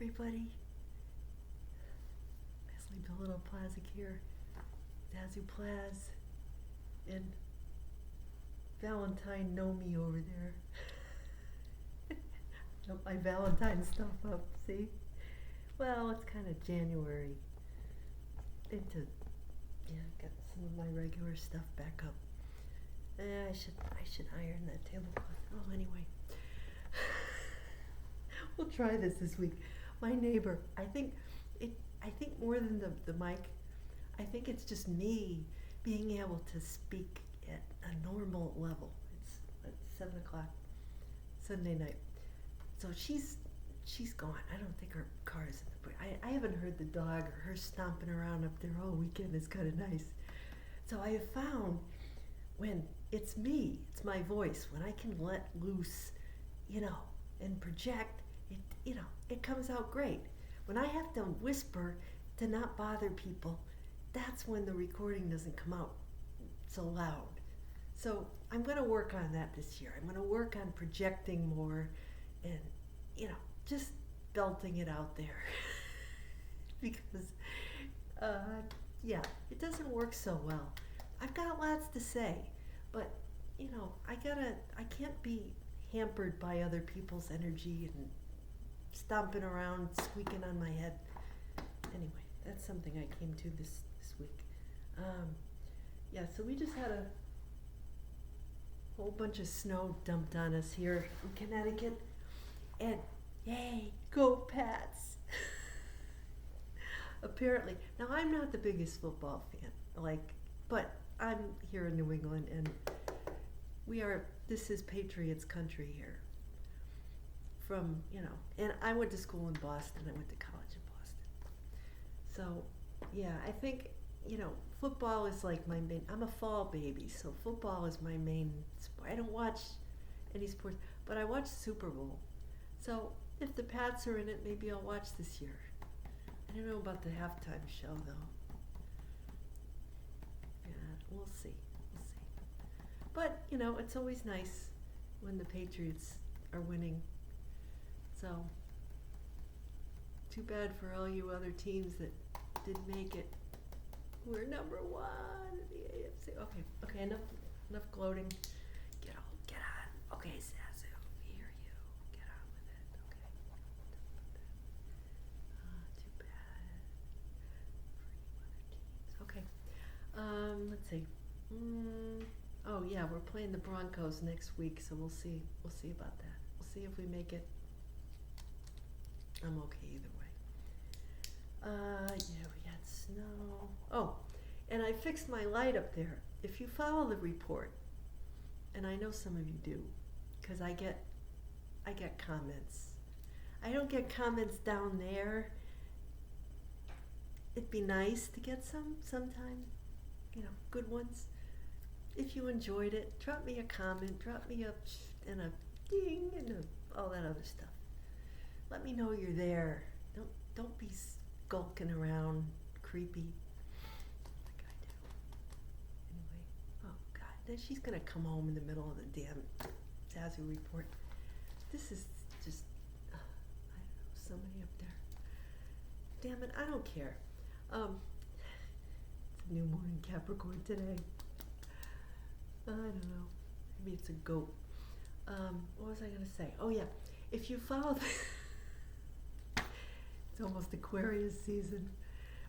everybody. Beardsley Prints here. Zazoo Plazz. And Valentine know me over there. Got my Valentine stuff up, see? Well, it's kind of January. Got some of my regular stuff back up. I should iron that tablecloth. Oh, anyway. We'll try this week. My neighbor, I think more than the mic, I think it's just me being able to speak at a normal level. It's 7 o'clock Sunday night. So she's gone. I don't think her car is in the place. I haven't heard the dog or her stomping around up there all weekend. It's kind of nice. So I have found when it's me, it's my voice, when I can let loose, and project, it comes out great. When I have to whisper to not bother people, that's when the recording doesn't come out so loud. So I'm going to work on that this year. I'm going to work on projecting more and, just belting it out there. Because, it doesn't work so well. I've got lots to say, but, I can't be hampered by other people's energy and stomping around, squeaking on my head. Anyway, that's something I came to this week. So we just had a whole bunch of snow dumped on us here in Connecticut, and yay, go Pats! Apparently, now I'm not the biggest football fan, but I'm here in New England, and this is Patriots country here. And I went to school in Boston, I went to college in Boston. So, I think, football is like my main, I'm a fall baby, so football is my main sport. I don't watch any sports, but I watch Super Bowl. So, if the Pats are in it, maybe I'll watch this year. I don't know about the halftime show, though. Yeah, we'll see. But, it's always nice when the Patriots are winning. So, too bad for all you other teams that didn't make it. We're number one in the AFC. Okay, enough gloating. Get on. Okay, Zazoo, we hear you. Get on with it. Okay. Too bad for you other teams. Okay. Let's see. We're playing the Broncos next week, so we'll see. We'll see about that. We'll see if we make it. I'm okay either way. We had snow. Oh, and I fixed my light up there. If you follow the report, and I know some of you do, because I get comments. I don't get comments down there. It'd be nice to get some sometime, good ones. If you enjoyed it, drop me a comment, drop me a and a ding and all that other stuff. Let me know you're there. Don't be skulking around, creepy, like I do. Anyway, oh God, then she's gonna come home in the middle of the damn Zazoo report. This is just, I don't know, somebody up there. Damn it, I don't care. It's a new moon in Capricorn today. I don't know. Maybe it's a goat. What was I gonna say? Oh yeah, if you follow it's almost Aquarius season.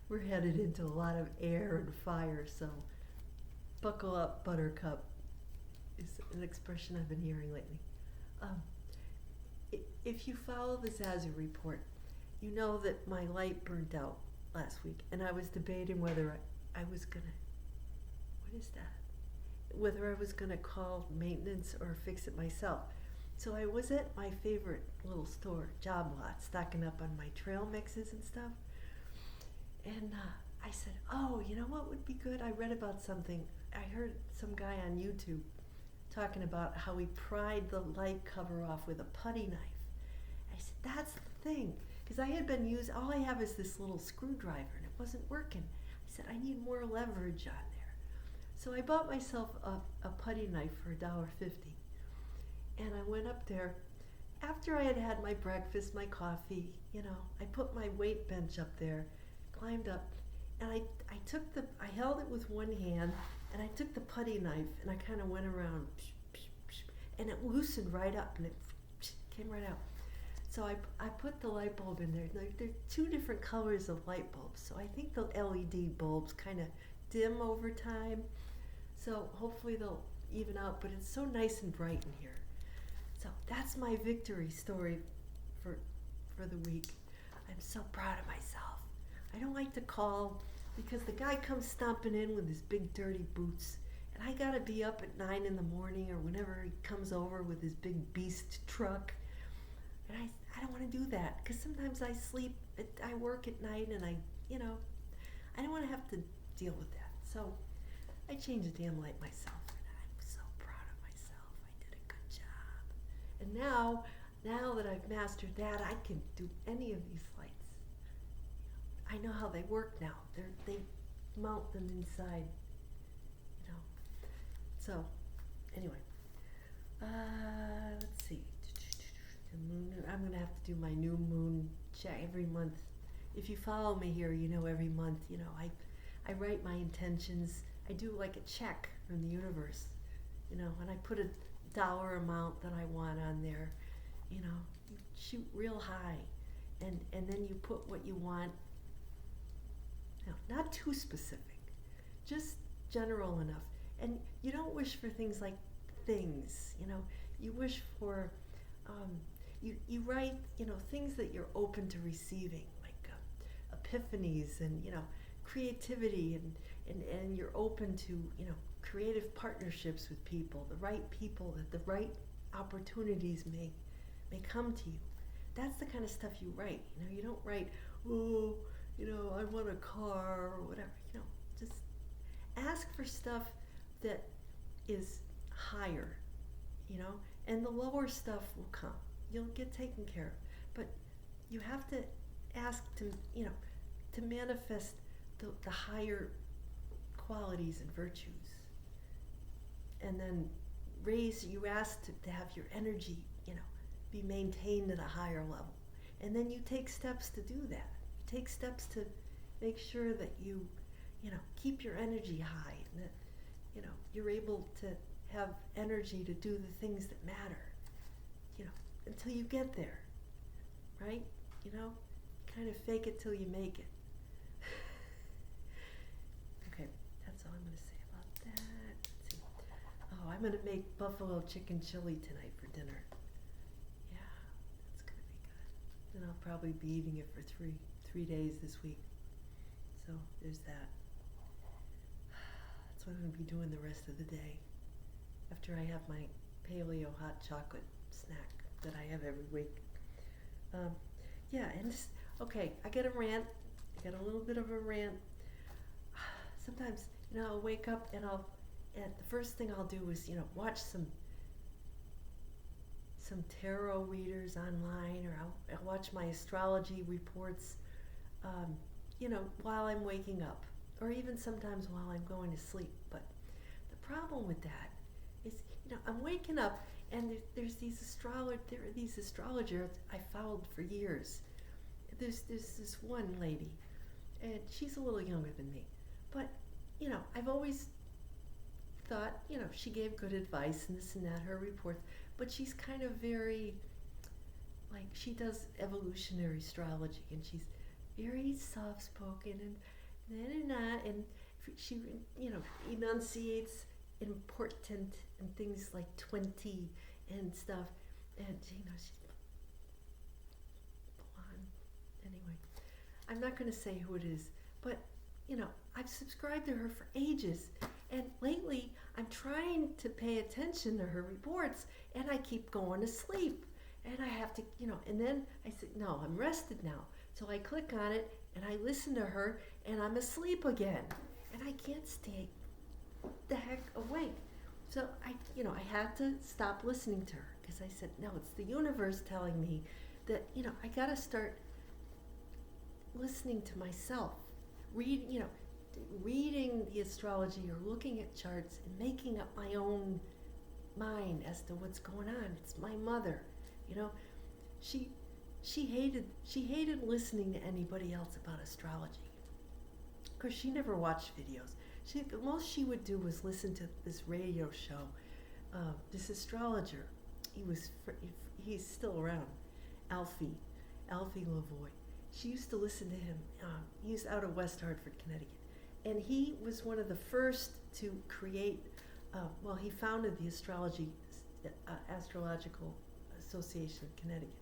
We're headed into a lot of air and fire, so buckle up, buttercup, is an expression I've been hearing lately. If you follow the Zazoo report, you know that my light burned out last week, and I was debating whether I was gonna, whether I was gonna call maintenance or fix it myself. So I was at my favorite little store, Job Lot, stocking up on my trail mixes and stuff. And I said, oh, you know what would be good? I read about something. I heard some guy on YouTube talking about how he pried the light cover off with a putty knife. I said, that's the thing. Because I had been all I have is this little screwdriver and it wasn't working. I said, I need more leverage on there. So I bought myself a putty knife for $1.50. And I went up there after I had had my breakfast, my coffee, I put my weight bench up there, climbed up, and I held it with one hand, and I took the putty knife, and I kind of went around, and it loosened right up, and it came right out. So I put the light bulb in there. There are two different colors of light bulbs, so I think the LED bulbs kind of dim over time. So hopefully they'll even out, but it's so nice and bright in here. So that's my victory story for the week. I'm so proud of myself. I don't like to call because the guy comes stomping in with his big dirty boots, and I gotta be up at 9 in the morning or whenever he comes over with his big beast truck. And I don't want to do that because sometimes I sleep, I work at night, and I don't want to have to deal with that. So I changed the damn light myself, and I'm so proud of myself. I did a good job. And now that I've mastered that, I can do any of these lights. I know how they work now. They mount them inside, So anyway, let's see. I'm going to have to do my new moon check every month. If you follow me here, every month, I write my intentions. I do like a check from the universe, and I put a dollar amount that I want on there. You shoot real high, and then you put what you want. Not too specific, just general enough. And you don't wish for things like things, you wish for, you write, things that you're open to receiving, like epiphanies and, creativity, and you're open to, creative partnerships with people, the right people, that the right opportunities may come to you. That's the kind of stuff you write. You don't write, oh, I want a car or whatever. Just ask for stuff that is higher, and the lower stuff will come. You'll get taken care of. But you have to ask to manifest the higher qualities and virtues. And then you ask to have your energy, be maintained at a higher level. And then you take steps to do that. You take steps to make sure that you keep your energy high, and that, you're able to have energy to do the things that matter, until you get there, right? Kind of fake it till you make it. Okay, that's all I'm going to say about that. Let's see. Oh, I'm going to make buffalo chicken chili tonight for dinner. Yeah, that's going to be good. And I'll probably be eating it for three days this week. So there's that. That's what I'm going to be doing the rest of the day after I have my paleo hot chocolate snack that I have every week. Yeah, and just, okay, I get a rant. I got a little bit of a rant. Sometimes, I'll wake up and the first thing I'll do is, watch some tarot readers online, or I'll watch my astrology reports, while I'm waking up, or even sometimes while I'm going to sleep. But the problem with that is, I'm waking up, and there's these astrologers I followed for years. There's this one lady, and she's a little younger than me, but I've always thought, she gave good advice and this and that, her reports, but she's kind of very, like, she does evolutionary astrology, and she's very soft-spoken, and she, enunciates important and things like 20 and stuff, and she's blonde. Anyway, I'm not going to say who it is, but I've subscribed to her for ages, and lately I'm trying to pay attention to her reports, and I keep going to sleep, and I have to, and then I said, no, I'm rested now. So I click on it, and I listen to her, and I'm asleep again, and I can't stay the heck awake. So I had to stop listening to her, because I said, no, it's the universe telling me that, I gotta start listening to myself, reading the astrology or looking at charts and making up my own mind as to what's going on. It's my mother, she hated listening to anybody else about astrology. Of course, she never watched videos. The most she would do was listen to this radio show. This astrologer, he's still around, Alfie Lavoie. She used to listen to him. He's out of West Hartford, Connecticut, and he was one of the first to create. He founded the Astrological Association of Connecticut.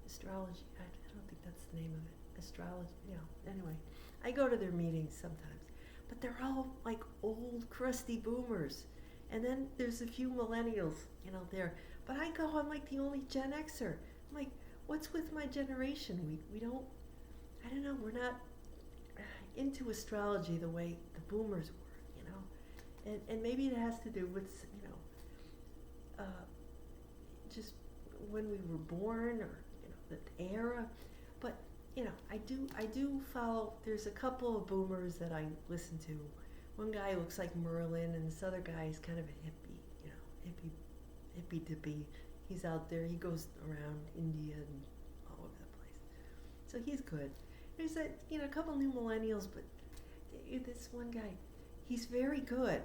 Astrology, I don't think that's the name of it. Astrology, anyway. I go to their meetings sometimes. But they're all like old, crusty boomers. And then there's a few millennials, there. But I'm like the only Gen Xer. I'm like, what's with my generation? We don't, I don't know, we're not into astrology the way the boomers were, And maybe it has to do with, just when we were born or, the era. But, I do follow, there's a couple of boomers that I listen to. One guy looks like Merlin, and this other guy is kind of a hippie, hippie-dippy. He's out there, he goes around India and all over the place. So he's good. There's a couple new millennials, but this one guy, he's very good.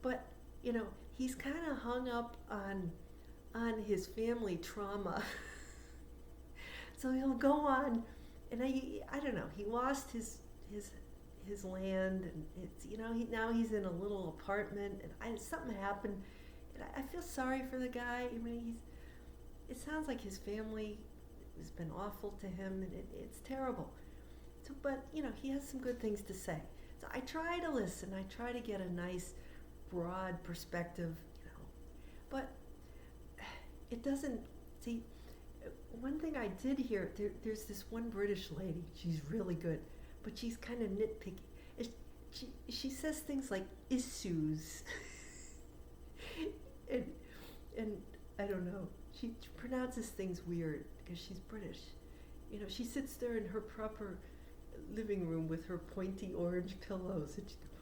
But, he's kind of hung up on his family trauma. So he'll go on, and I don't know, he lost his land, and it's, now he's in a little apartment, and something happened, and I feel sorry for the guy. I mean, it sounds like his family has been awful to him, and it's terrible. So, but, he has some good things to say. So I try to listen, I try to get a nice, broad perspective, but it doesn't, see, one thing I did hear, there's this one British lady, she's really good, but she's kind of nitpicky. She says things like issues, and I don't know, she pronounces things weird because she's British. She sits there in her proper living room with her pointy orange pillows, and she goes,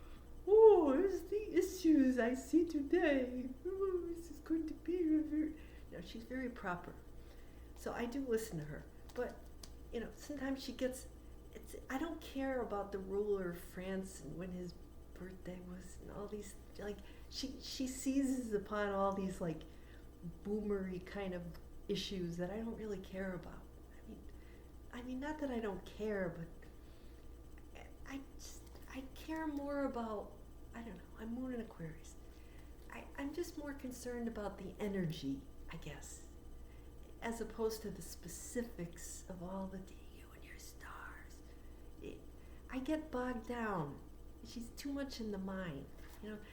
"Oh, here's the issues I see today. Oh, this is going to be very," she's very proper. So I do listen to her, but sometimes she gets. I don't care about the ruler of France and when his birthday was and all these, like, she seizes upon all these like boomery kind of issues that I don't really care about. I mean, not that I don't care, but I care more about, I don't know, I'm Moon in Aquarius. I'm just more concerned about the energy, I guess, as opposed to the specifics of all the you and your stars. I get bogged down. She's too much in the mind,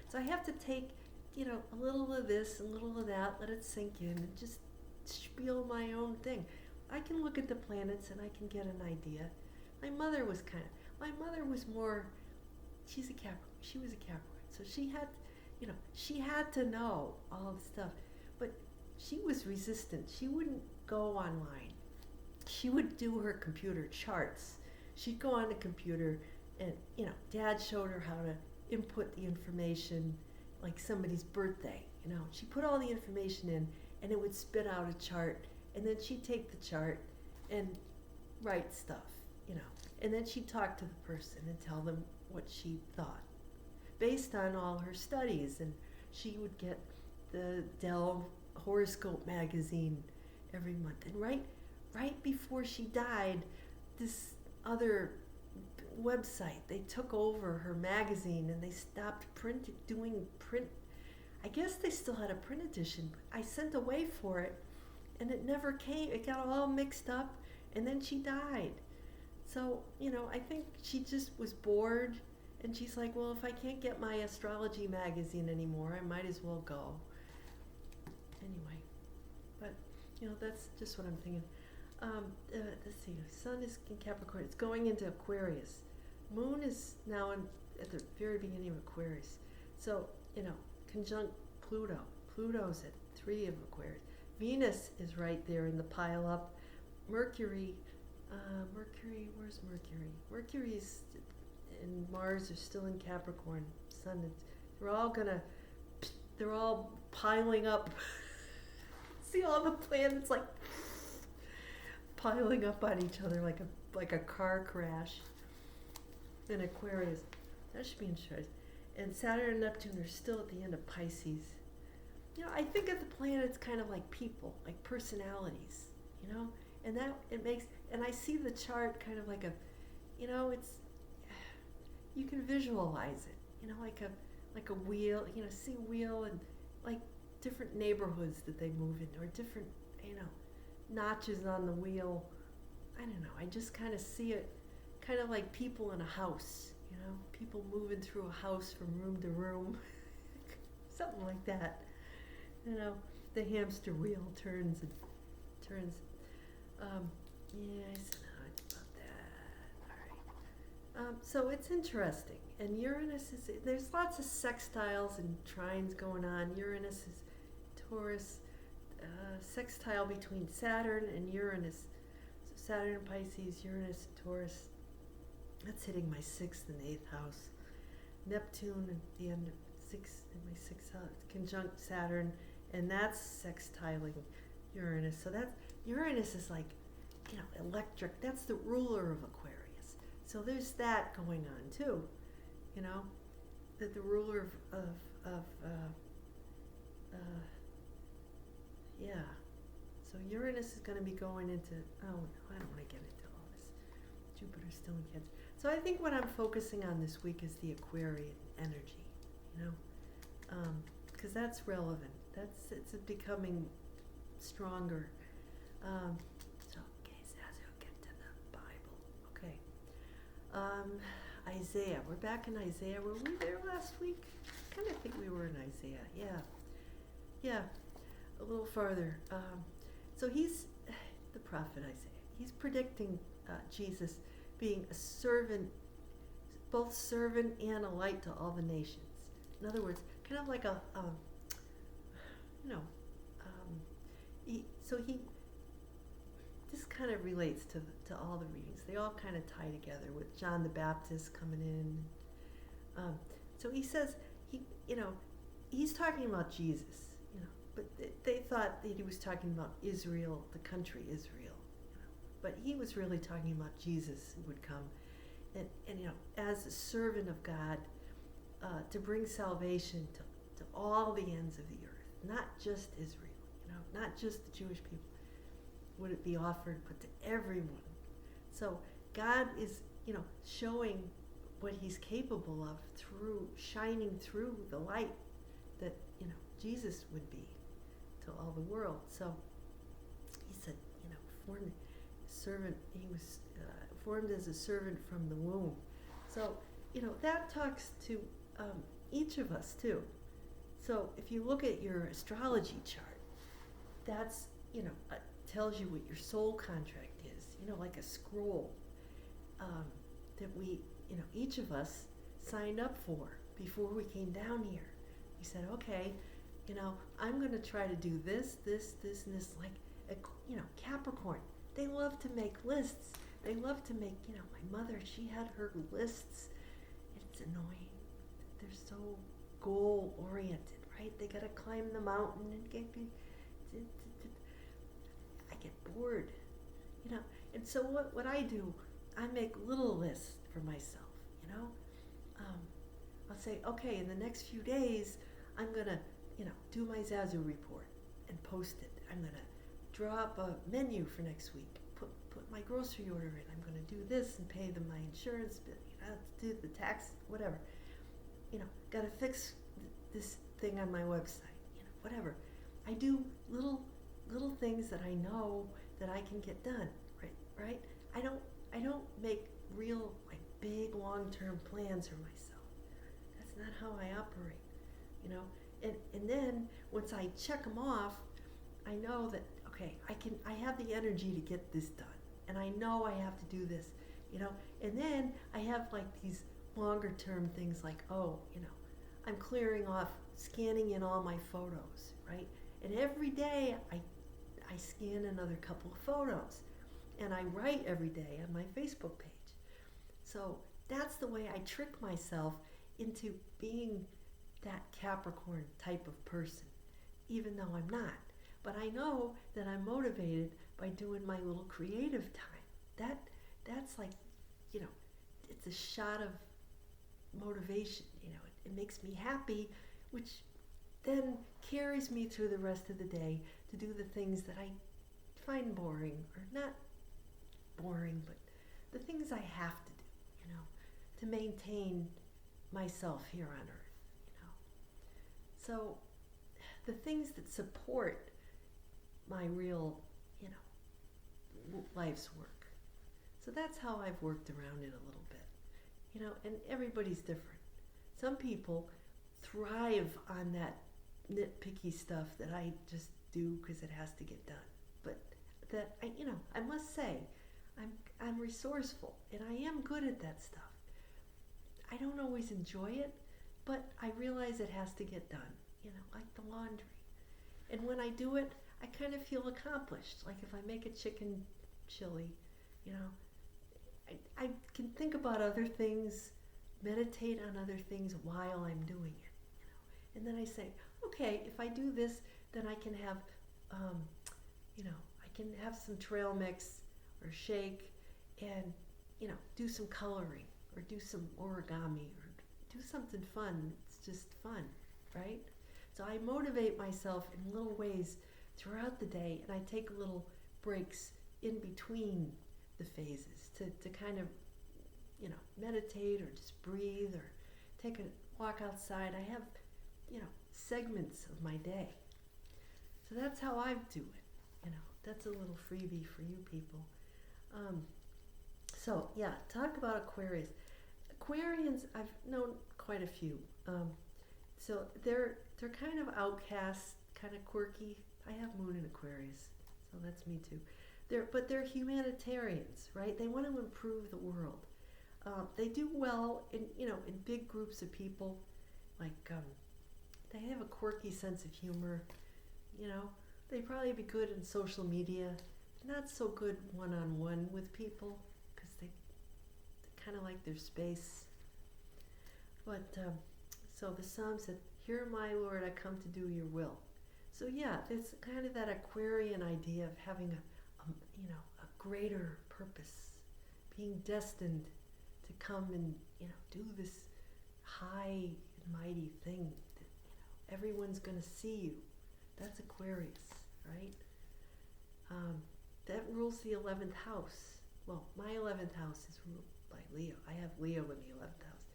So I have to take, a little of this and a little of that, let it sink in, and just spiel my own thing. I can look at the planets and I can get an idea. My mother was more, she was a Capricorn, so she had to know all the stuff, but she was resistant. She wouldn't go online. She would do her computer charts. She'd go on the computer and, Dad showed her how to input the information, like somebody's birthday, She put all the information in and it would spit out a chart, and then she'd take the chart and write stuff, and then she'd talk to the person and tell them what she thought based on all her studies. And she would get the Dell horoscope magazine every month. And right before she died, this other website, they took over her magazine and they stopped doing print. I guess they still had a print edition, but I sent away for it and it never came. It got all mixed up, and then she died. So, I think she just was bored, and she's like, well, if I can't get my astrology magazine anymore, I might as well go. Anyway, but, that's just what I'm thinking. Let's see, Sun is in Capricorn. It's going into Aquarius. Moon is now at the very beginning of Aquarius. So, conjunct Pluto. Pluto's at 3 of Aquarius. Venus is right there in the pile up. Mercury, where's Mercury? Mercury's and Mars are still in Capricorn. Sun, they're all piling up. See all the planets like, piling up on each other like a car crash. In Aquarius, that should be in choice. And Saturn and Neptune are still at the end of Pisces. You know, I think of the planets kind of like people, like personalities, you know, and that it makes, and I see the chart kind of like a, you know, it's, you can visualize it, you know, like a wheel, you know, see a wheel and like different neighborhoods that they move in, or different, you know, notches on the wheel. I don't know, I just kind of see it kind of like people in a house, you know, people moving through a house from room to room, something like that. You know, the hamster wheel turns and turns. Yeah, I said about that. All right. So it's interesting. And Uranus is, there's lots of sextiles and trines going on. Uranus is Taurus, sextile between Saturn and Uranus. So Saturn and Pisces, Uranus and Taurus. That's hitting my 6th and 8th house. Neptune at the end of my 6th house, conjunct Saturn, and that's sextiling Uranus. So that's, Uranus is like, you know, electric. That's the ruler of Aquarius. So there's that going on too, you know, that the ruler of yeah. So Uranus is going to be going into, oh no, I don't want to get into all this. Jupiter's still in Cancer. So I think what I'm focusing on this week is the Aquarian energy, you know, because that's relevant. It's becoming stronger. So, okay, Zazoo, get to the Bible. Okay. Isaiah. We're back in Isaiah. Were we there last week? I kind of think we were in Isaiah. Yeah. A little farther. So he's the prophet Isaiah. He's predicting Jesus being a servant, both servant and a light to all the nations. In other words, kind of like a, this kind of relates to all the readings. They all kind of tie together with John the Baptist coming in. So he says, he's talking about Jesus, you know, but they thought that he was talking about Israel, the country Israel. But he was really talking about Jesus who would come and you know, as a servant of God, to bring salvation to all the ends of the earth, not just Israel, you know, not just the Jewish people would it be offered, but to everyone. So God is, you know, showing what he's capable of through shining through the light that, you know, Jesus would be to all the world. So he said, you know, formed servant, he was formed as a servant from the womb. So, you know, that talks to each of us too. So if you look at your astrology chart, that's, you know, tells you what your soul contract is, you know, like a scroll that we, you know, each of us signed up for before we came down here. We said, okay, you know, I'm going to try to do this, and this, like, you know, Capricorn. They love to make lists. They love to make, you know, my mother, she had her lists. It's annoying. They're so goal-oriented, right? They got to climb the mountain and I get bored, you know. And so what I do, I make little lists for myself, you know. I'll say, okay, in the next few days, I'm going to, you know, do my Zazoo report and post it. I'm going to draw up a menu for next week, put my grocery order in. I'm going to do this and pay them my insurance bill, you know, do the tax, whatever. You know, got to fix this thing on my website, you know, whatever. I do little things that I know that I can get done, right? I don't make real, like, big long-term plans for myself. That's not how I operate, you know. And then once I check them off, I know that, okay, I have the energy to get this done, and I know I have to do this, you know. And then I have, like, these longer term things like, oh, you know, I'm clearing off, scanning in all my photos, right? And every day I scan another couple of photos, and I write every day on my Facebook page. So that's the way I trick myself into being that Capricorn type of person, even though I'm not. But I know that I'm motivated by doing my little creative time. That's like, you know, it's a shot of motivation. You know, it makes me happy, which then carries me through the rest of the day to do the things that I find boring, or not boring, but the things I have to do, you know, to maintain myself here on earth, you know. So the things that support my real, you know, life's work. So that's how I've worked around it a little bit, you know, and everybody's different. Some people thrive on that nitpicky stuff that I just do because it has to get done. But that you know, I must say, I'm resourceful and I am good at that stuff. I don't always enjoy it, but I realize it has to get done, you know, like the laundry. And when I do it, I kind of feel accomplished. Like if I make a chicken chili, you know, I can think about other things, meditate on other things while I'm doing it, you know. And then I say, okay, if I do this, then I can have, you know, I can have some trail mix or shake and, you know, do some coloring or do some origami or do something fun. It's just fun, right? So I motivate myself in little ways throughout the day, and I take little breaks in between the phases to kind of, you know, meditate or just breathe or take a walk outside. I have, you know, segments of my day. So that's how I do it, you know. That's a little freebie for you people. So yeah, talk about Aquarius. Aquarians, I've known quite a few. So they're kind of outcasts, kind of quirky. I have Moon in Aquarius, so that's me too. But they're humanitarians, right? They want to improve the world. They do well in, you know, in big groups of people. Like they have a quirky sense of humor. You know, they'd probably be good in social media. Not so good one-on-one with people because they kind of like their space. But so the Psalm said, "Here, my Lord, I come to do your will." So yeah, it's kind of that Aquarian idea of having you know, a greater purpose, being destined to come and, you know, do this high and mighty thing that, you know, everyone's going to see you. That's Aquarius, right? That rules the 11th house. Well, my 11th house is ruled by Leo. I have Leo in the 11th house.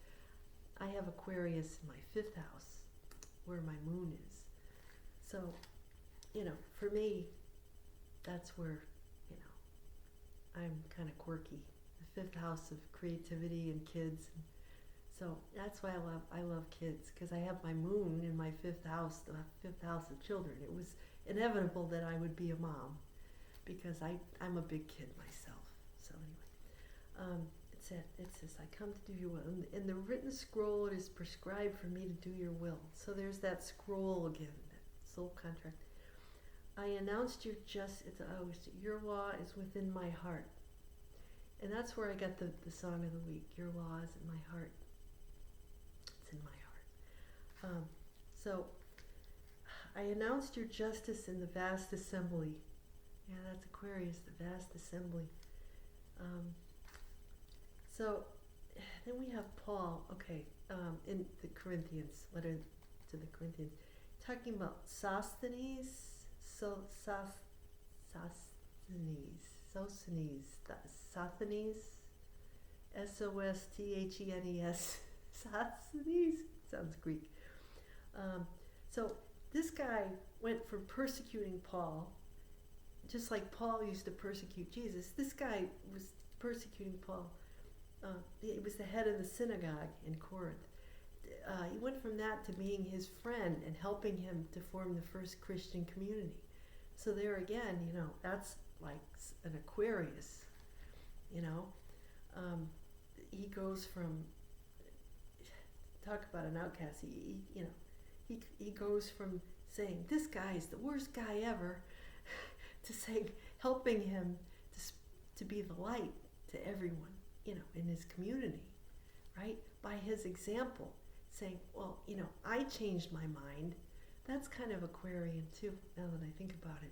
I have Aquarius in my 5th house, where my moon is. So, you know, for me, that's where, you know, I'm kind of quirky. The 5th house of creativity and kids. So that's why I love kids, because I have my moon in my 5th house, the 5th house of children. It was inevitable that I would be a mom, because I'm a big kid myself. So anyway, it says, "I come to do your will." In the written scroll, it is prescribed for me to do your will. So there's that scroll again, that soul contract. "I announced your your law is within my heart." And that's where I got the song of the week. Your law is in my heart. It's in my heart. So I announced your justice in the vast assembly. Yeah, that's Aquarius, the vast assembly. So then we have Paul, in the Corinthians, letter to the Corinthians, talking about Sosthenes, Sosthenes, Sosthenes, sounds Greek. So this guy went from persecuting Paul, just like Paul used to persecute Jesus. This guy was persecuting Paul. He was the head of the synagogue in Corinth. He went from that to being his friend and helping him to form the first Christian community. So there again, you know, that's like an Aquarius, you know. He goes from, talk about an outcast, he goes from saying, this guy is the worst guy ever, to saying, helping him to be the light to everyone, you know, in his community, right? By his example, saying, well, you know, I changed my mind, that's kind of Aquarian too, now that I think about it.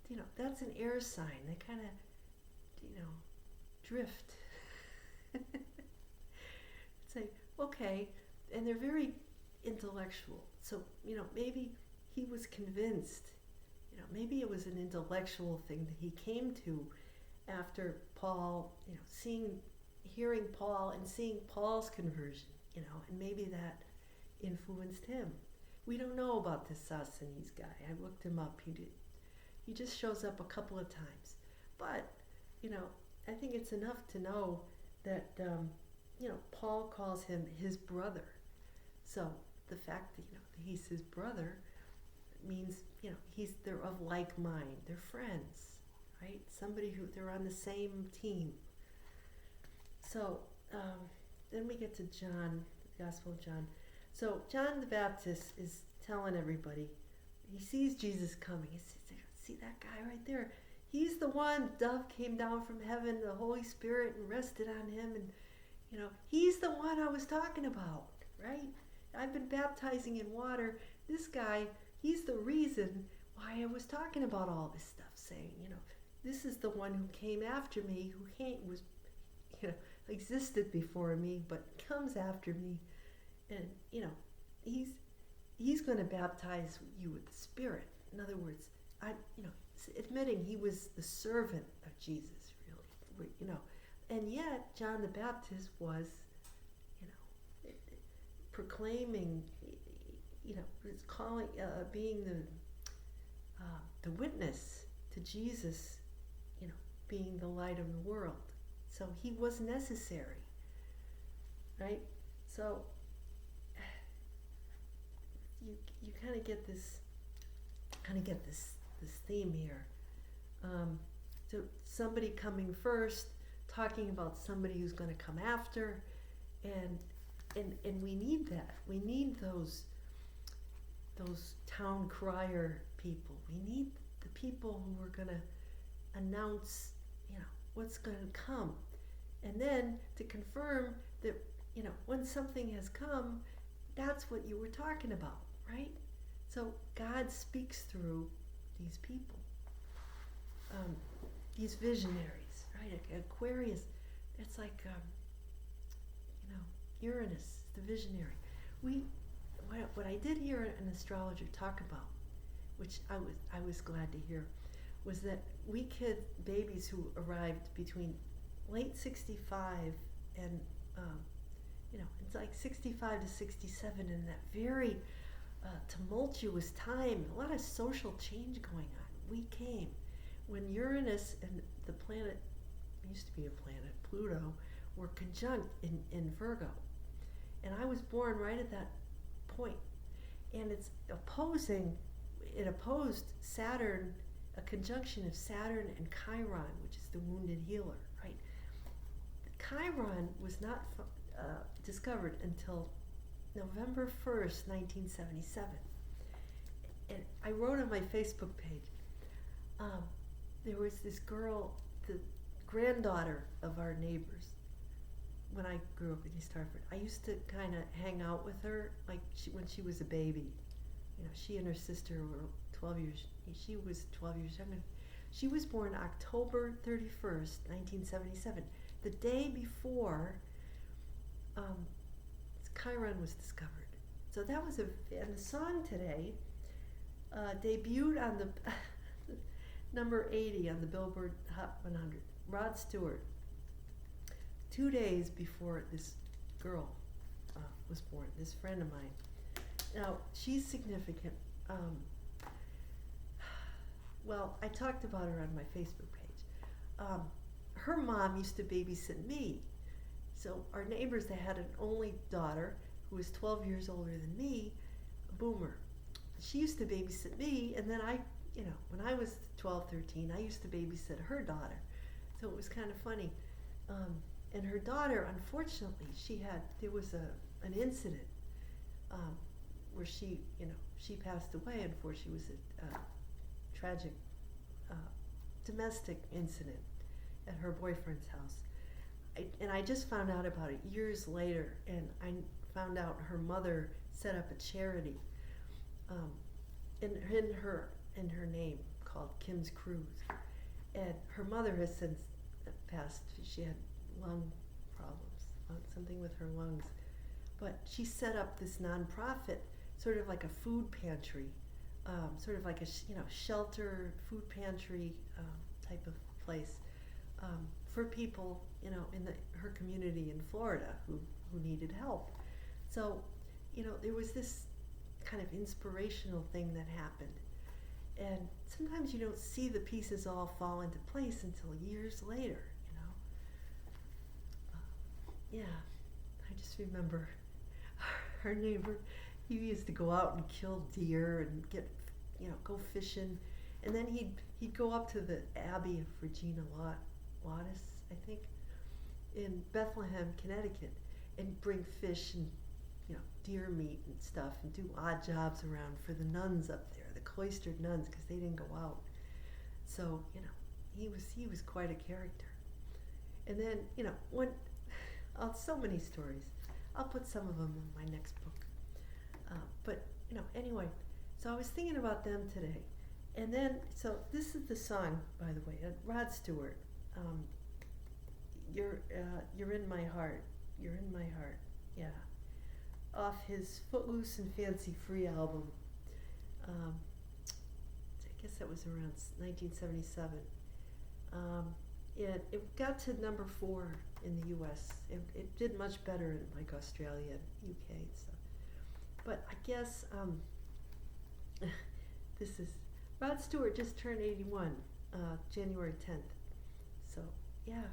You know, that's an air sign. They kind of, you know, drift. It's like, okay, and they're very intellectual. So, you know, maybe he was convinced, you know, maybe it was an intellectual thing that he came to after Paul, you know, hearing Paul and seeing Paul's conversion, you know, and maybe that influenced him. We don't know about this Sassanese guy. I looked him up. He just shows up a couple of times. But, you know, I think it's enough to know that, you know, Paul calls him his brother. So the fact that, you know, he's his brother means, you know, they're of like mind. They're friends, right? They're on the same team. So then we get to John, the Gospel of John. So John the Baptist is telling everybody, he sees Jesus coming. He says, see that guy right there? He's the one, dove came down from heaven, the Holy Spirit, and rested on him. And, you know, he's the one I was talking about, right? I've been baptizing in water. This guy, he's the reason why I was talking about all this stuff, saying, you know, this is the one who came after me, you know, existed before me, but comes after me. And, you know, he's going to baptize you with the Spirit. In other words, you know, admitting he was the servant of Jesus, really, you know. And yet, John the Baptist was, you know, proclaiming, you know, was calling, being the witness to Jesus, you know, being the light of the world. So he was necessary, right? So you kind of get this theme here. So somebody coming first, talking about somebody who's going to come after, and we need that. We need those town crier people. We need the people who are going to announce, you know, what's going to come, and then to confirm that, you know, when something has come, that's what you were talking about, right? So God speaks through these people, these visionaries, right? Aquarius, it's like, you know, Uranus, the visionary. What I did hear an astrologer talk about, which I was glad to hear, was that babies who arrived between late 65 and, you know, it's like 65 to 67, in that very tumultuous time, a lot of social change going on. We came when Uranus and the planet, used to be a planet, Pluto, were conjunct in Virgo. And I was born right at that point. And it opposed Saturn, a conjunction of Saturn and Chiron, which is the wounded healer, right? Chiron was not discovered until November 1st, 1977. And I wrote on my Facebook page, there was this girl, the granddaughter of our neighbors, when I grew up in East Hartford. I used to kind of hang out with her, like when she was a baby. You know, she and her sister were 12 years, she was 12 years younger. She was born October 31st, 1977, the day before Chiron was discovered. So that was and the song today debuted on the number 80 on the Billboard Hot 100. Rod Stewart, 2 days before this girl was born, this friend of mine. Now, she's significant. Well, I talked about her on my Facebook page. Her mom used to babysit me. So our neighbors, they had an only daughter who was 12 years older than me, a boomer. She used to babysit me, and then you know, when I was 12, 13, I used to babysit her daughter. So it was kind of funny. And her daughter, unfortunately, there was an incident where she passed away. Unfortunately, it was a tragic domestic incident at her boyfriend's house. And I just found out about it years later, and I found out her mother set up a charity in her name called Kim's Cruise, and her mother has since passed. She had lung problems, something with her lungs, but she set up this nonprofit, sort of like a food pantry, sort of like a shelter food pantry type of place for people in her community in Florida who needed help. So there was this kind of inspirational thing that happened, and sometimes you don't see the pieces all fall into place until years later. Yeah, I just remember our neighbor. He used to go out and kill deer and go fishing, and then he'd go up to the Abbey of Regina Laudis, I think, in Bethlehem, Connecticut, and bring fish and deer meat and stuff, and do odd jobs around for the nuns up there, the cloistered nuns, because they didn't go out. So he was quite a character. And then so many stories. I'll put some of them in my next book. But anyway, so I was thinking about them today, and then so this is the song, by the way, Rod Stewart. You're in my heart. You're in my heart. Yeah. Off his Footloose and Fancy Free album. I guess that was around 1977. It got to number 4 in the U.S. It did much better in like Australia and UK and stuff. But I guess this is Rod Stewart just turned 81, January 10th. So yeah.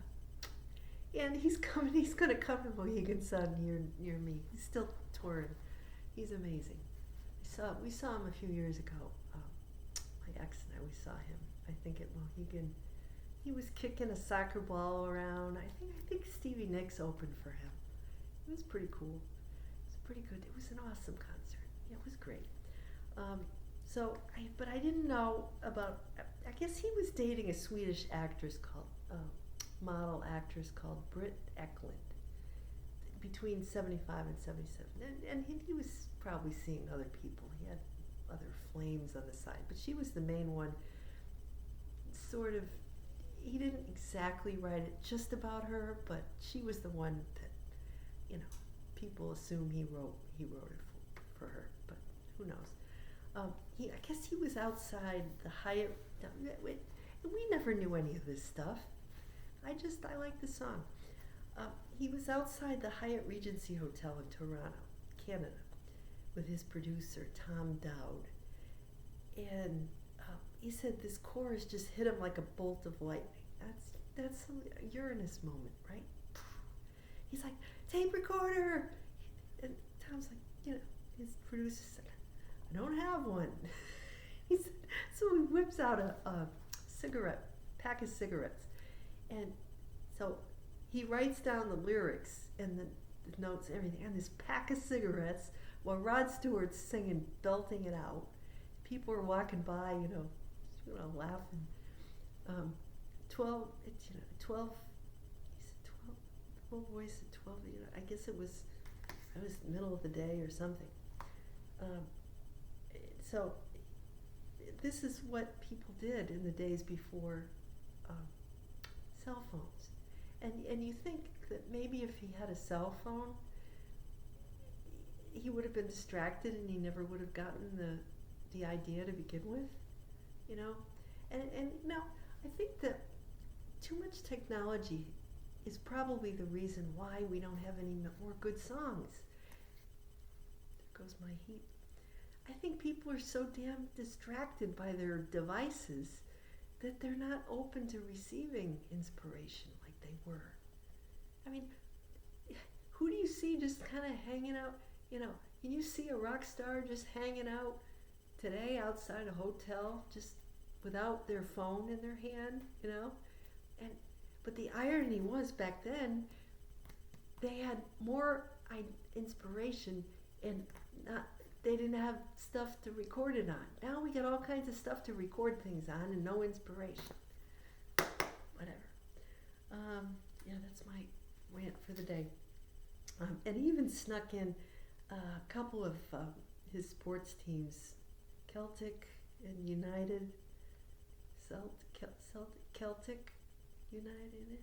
And he's gonna come to Mohegan Sun near me. He's still touring. He's amazing. We saw him a few years ago. My ex and we saw him, I think at Mohegan. He was kicking a soccer ball around. I think Stevie Nicks opened for him. It was pretty cool. It was pretty good. It was an awesome concert. Yeah, it was great. But I didn't know about. I guess he was dating a Swedish model actress called Britt Eklund between 75 and 77, and he was probably seeing other people. He had other flames on the side, but she was the main one. Sort of. He didn't exactly write it just about her, but she was the one that, people assume he wrote it for her, but who knows? I guess he was outside the Hyatt. We never knew any of this stuff. I like the song. He was outside the Hyatt Regency Hotel in Toronto, Canada, with his producer Tom Dowd, and he said this chorus just hit him like a bolt of lightning. That's a Uranus moment, right? He's like, tape recorder! And Tom's like, his producer's like, I don't have one. So he whips out a pack of cigarettes. And so he writes down the lyrics and the notes and everything, and this pack of cigarettes while Rod Stewart's singing, belting it out. People are walking by, laughing. 12 boys at 12, I guess it was middle of the day or something. So this is what people did in the days before cell phones. And you think that maybe if he had a cell phone, he would have been distracted and he never would have gotten the idea to begin with, And I think that too much technology is probably the reason why we don't have any more good songs. There goes my heat. I think people are so damn distracted by their devices that they're not open to receiving inspiration like they were. I mean, who do you see just kind of hanging out? Can you see a rock star just hanging out today outside a hotel just without their phone in their hand, But the irony was back then, they had more inspiration and they didn't have stuff to record it on. Now we got all kinds of stuff to record things on and no inspiration. Whatever. That's my rant for the day. And he even snuck in a couple of his sports teams Celtic and United. Celtic United.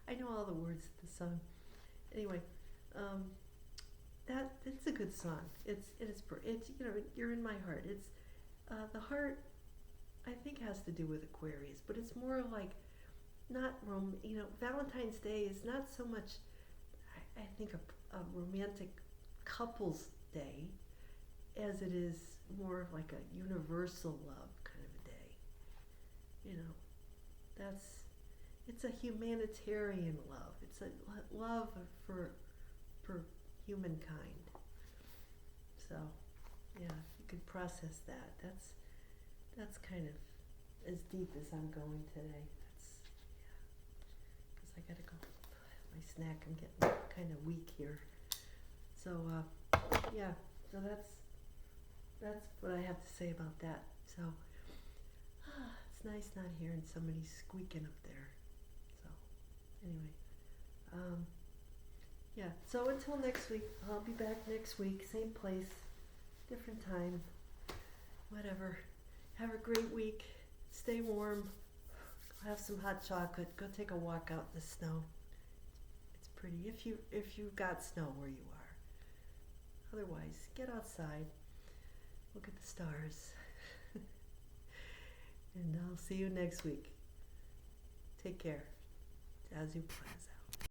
I know all the words to the song. Anyway, that it's a good song. It's you know, you're in my heart. It's the heart. I think has to do with Aquarius, but it's more like not you know, Valentine's Day is not so much. I think a romantic couples day, as it is more of like a universal love kind of a day. You know, it's a humanitarian love. It's a love for humankind. So, yeah, if you could process that, that's kind of as deep as I'm going today. That's, yeah, because I gotta go my snack. I'm getting kind of weak here. So, yeah, so that's what I have to say about that. So, it's nice not hearing somebody squeaking up there. So, anyway, yeah, so until next week, I'll be back next week, same place, different time, whatever. Have a great week, stay warm, have some hot chocolate, go take a walk out in the snow. It's pretty, if you've got snow where you are. Otherwise, get outside, look at the stars, and I'll see you next week. Take care. Zazoo Plazz.